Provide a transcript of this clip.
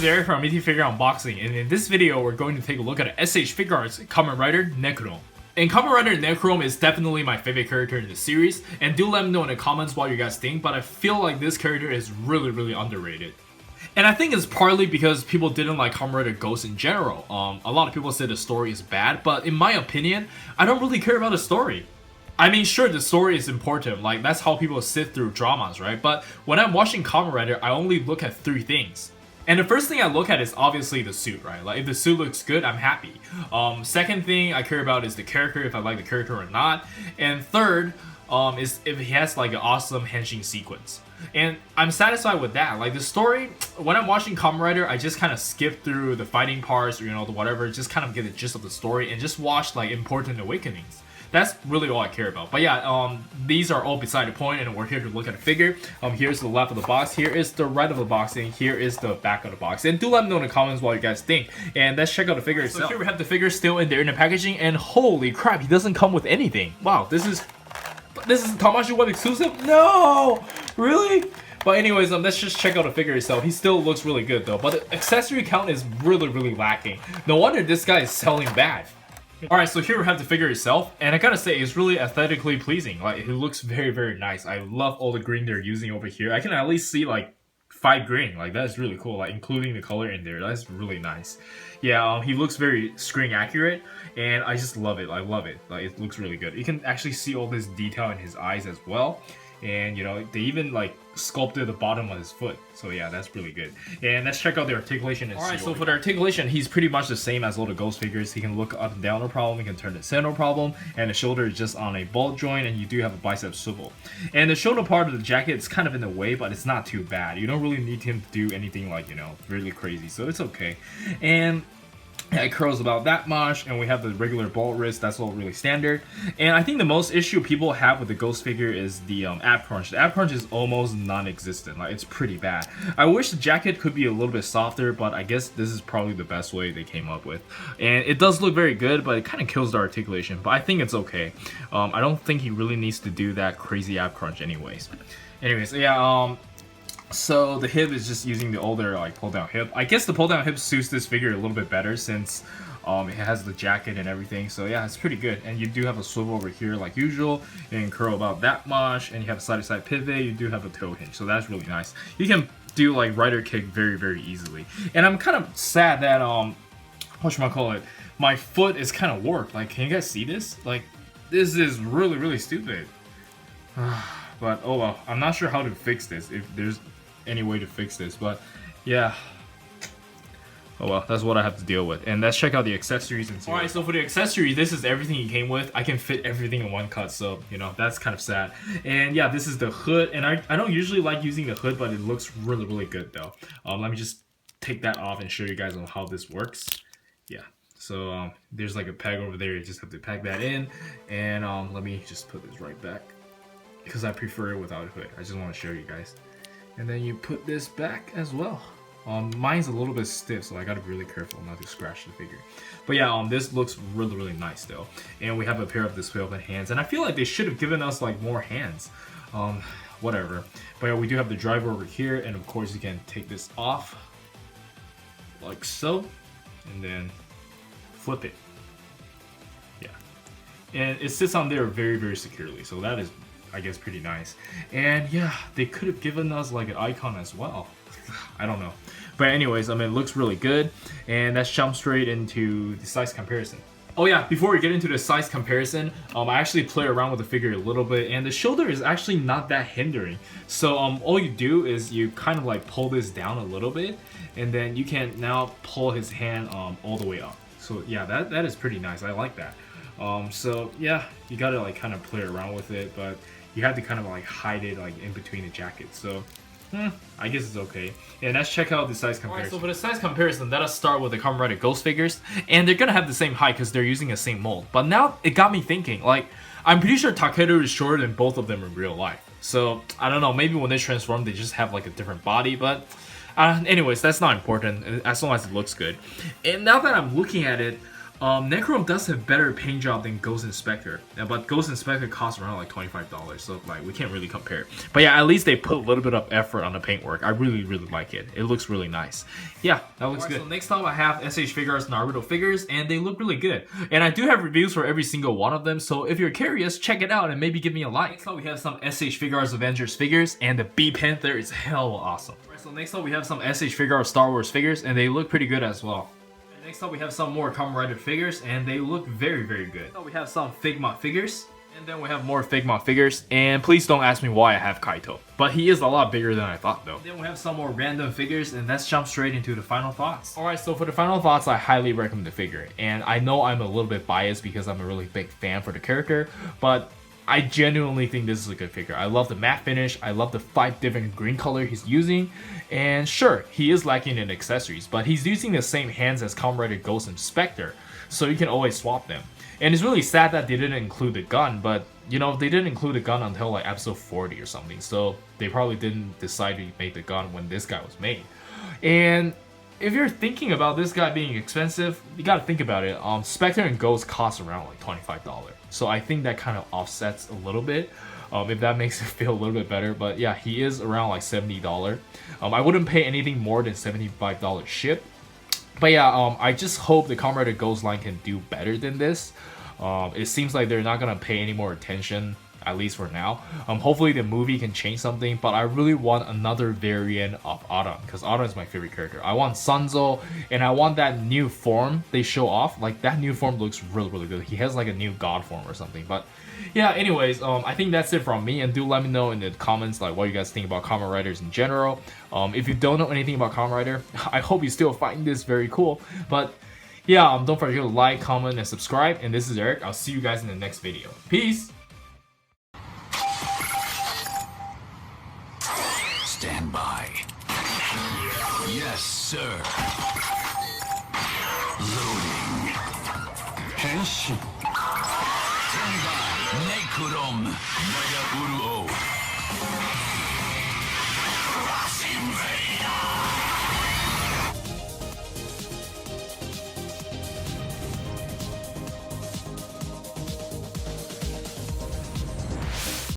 is Eric from Figure Unboxing, and in this video we're going to take a look at SH Figuarts Kamen Rider Necrom. And Kamen Rider Necrom is definitely my favorite character in the series, and do let me know in the comments what you guys think, but I feel like this character is really underrated. And I think it's partly because people didn't like Kamen Rider Ghost in general. A lot of people say the story is bad, but in my opinion, I don't really care about the story. I mean, sure, the story is important, like that's how people sit through dramas, right? But when I'm watching Kamen Rider, I only look at 3 things. And the first thing I look at is obviously the suit, right? Like if the suit looks good, I'm happy. Second thing I care about is the character, if I like the character or not. And third, is if he has like an awesome Henshin sequence. And I'm satisfied with that. Like the story, when I'm watching Kamen Rider, I just kind of skip through the fighting parts or, you know, the whatever, just kind of get the gist of the story and just watch like important awakenings. That's really all I care about. But yeah, these are all beside the point, and we're here to look at a figure. Here's the left of the box, here is the right of the box, and here is the back of the box. And do let me know in the comments what you guys think. And let's check out the figure itself. So here we have the figure still in there in the packaging, and holy crap, he doesn't come with anything. Wow, this is Tamashii Web exclusive? No! Really? But anyways, let's just check out the figure itself. He still looks really good though, but the accessory count is really lacking. No wonder this guy is selling bad. Alright, so here we have the figure itself, and I gotta say, it's really aesthetically pleasing. Like, it looks very nice. I love all the green they're using over here. I can at least see, like, 5 green. Like, that's really cool. Like, including the color in there. That's really nice. Yeah, he looks very screen accurate, and I just love it. I love it. Like, it looks really good. You can actually see all this detail in his eyes as well. And, you know, they even, like, sculpted the bottom of his foot. So, yeah, that's really good. And let's check out the articulation. Alright, so for the articulation, he's pretty much the same as all the Ghost figures. He can look up and down, no problem. He can turn the center, no problem. And the shoulder is just on a ball joint, and you do have a bicep swivel. And the shoulder part of the jacket is kind of in the way, but it's not too bad. You don't really need him to do anything, like, you know, really crazy. So, it's okay. And it curls about that much, and we have the regular ball wrist. That's all really standard. And I think the most issue people have with the Ghost figure is the ab crunch. The ab crunch is almost non-existent. Like, it's pretty bad. I wish the jacket could be a little bit softer, but I guess this is probably the best way they came up with. And it does look very good, but it kind of kills the articulation. But I think it's okay. I don't think he really needs to do that crazy ab crunch anyways. Yeah, so the hip is just using the older like pull down hip. I guess the pull down hip suits this figure a little bit better since it has the jacket and everything. So yeah, it's pretty good. And you do have a swivel over here like usual, and curl about that much, and you have a side to side pivot. You do have a toe hinge, so that's really nice. You can do like rider kick very easily. And I'm kind of sad that whatchamacallit, my foot is kind of warped. Like, can you guys see this? Like, this is really stupid. But oh well, I'm not sure how to fix this, if there's any way to fix this, but yeah, oh well, that's what I have to deal with. And let's check out the accessories and see. Alright, so for the accessories, this is everything he came with. I can fit everything in one cut, so you know, that's kind of sad. And yeah, this is the hood, and I don't usually like using the hood, but it looks really good though. Let me just take that off and show you guys on how this works. Yeah, so there's like a peg over there. You just have to peg that in, and let me just put this right back because I prefer it without a hood. I just want to show you guys. And then you put this back as well. Mine's a little bit stiff, so I gotta be really careful not to scratch the figure. But yeah, this looks really nice though. And we have a pair of display open hands, and I feel like they should have given us like more hands. Whatever. But yeah, we do have the driver over here, and of course you can take this off like so, and then flip it. Yeah, and it sits on there very securely, so that is, I guess, pretty nice. And yeah, they could have given us like an icon as well. I don't know. But anyways, I mean, it looks really good. And let's jump straight into the size comparison. Oh yeah, before we get into the size comparison, I actually play around with the figure a little bit, and the shoulder is actually not that hindering. So all you do is you kind of like pull this down a little bit, and then you can now pull his hand all the way up. So yeah, that is pretty nice. I like that. So yeah, you gotta like kind of play around with it, but you have to kind of like hide it like in between the jackets. So I guess it's okay. And let's check out the size comparison. Alright, so for the size comparison, let us start with the Kamen Rider Ghost figures. And they're gonna have the same height because they're using the same mold. But now it got me thinking, like, I'm pretty sure Takeru is shorter than both of them in real life. So I don't know, maybe when they transform, they just have like a different body. But anyways, that's not important as long as it looks good. And now that I'm looking at it, Necrom does have better paint job than Ghost Inspector, but Ghost Inspector costs around like $25, so like we can't really compare. But yeah, at least they put a little bit of effort on the paintwork. I really like it. It looks really nice. Yeah, that looks good. So next up I have SH Figuarts Naruto figures, and they look really good. And I do have reviews for every single one of them, so if you're curious, check it out and maybe give me a like. Next up we have some SH Figuarts Avengers figures, and the Bee Panther is hella awesome. Alright, so next up we have some SH Figuarts Star Wars figures, and they look pretty good as well. Next up we have some more Kamen Rider figures, and they look very good. Next up we have some Figma figures, and then we have more Figma figures, and please don't ask me why I have Kaito, but he is a lot bigger than I thought though. Then we have some more random figures, and let's jump straight into the final thoughts. Alright, so for the final thoughts, I highly recommend the figure, and I know I'm a little bit biased because I'm a really big fan for the character, but I genuinely think this is a good figure. I love the matte finish, I love the 5 different green color he's using, and sure, he is lacking in accessories, but he's using the same hands as Kamen Rider Ghost Inspector, so you can always swap them. And it's really sad that they didn't include the gun, but you know, they didn't include the gun until like episode 40 or something, so they probably didn't decide to make the gun when this guy was made. And if you're thinking about this guy being expensive, you gotta think about it. Spectre and Ghost cost around like $25. So I think that kind of offsets a little bit, if that makes it feel a little bit better. But yeah, he is around like $70. I wouldn't pay anything more than $75 ship. But yeah, I just hope the Kamen Rider Ghost line can do better than this. It seems like they're not gonna pay any more attention, at least for now. Hopefully the movie can change something, but I really want another variant of Adam, because Adam is my favorite character. I want Sanzo, and I want that new form they show off. Like, that new form looks really good. He has like a new god form or something. But yeah, anyways, I think that's it from me, and do let me know in the comments like what you guys think about Kamen Riders in general. If you don't know anything about Kamen Rider, I hope you still find this very cool. But yeah, don't forget to like, comment, and subscribe. And this is Eric. I'll see you guys in the next video. Peace! Stand by. Yes, sir. Loading. Henshin.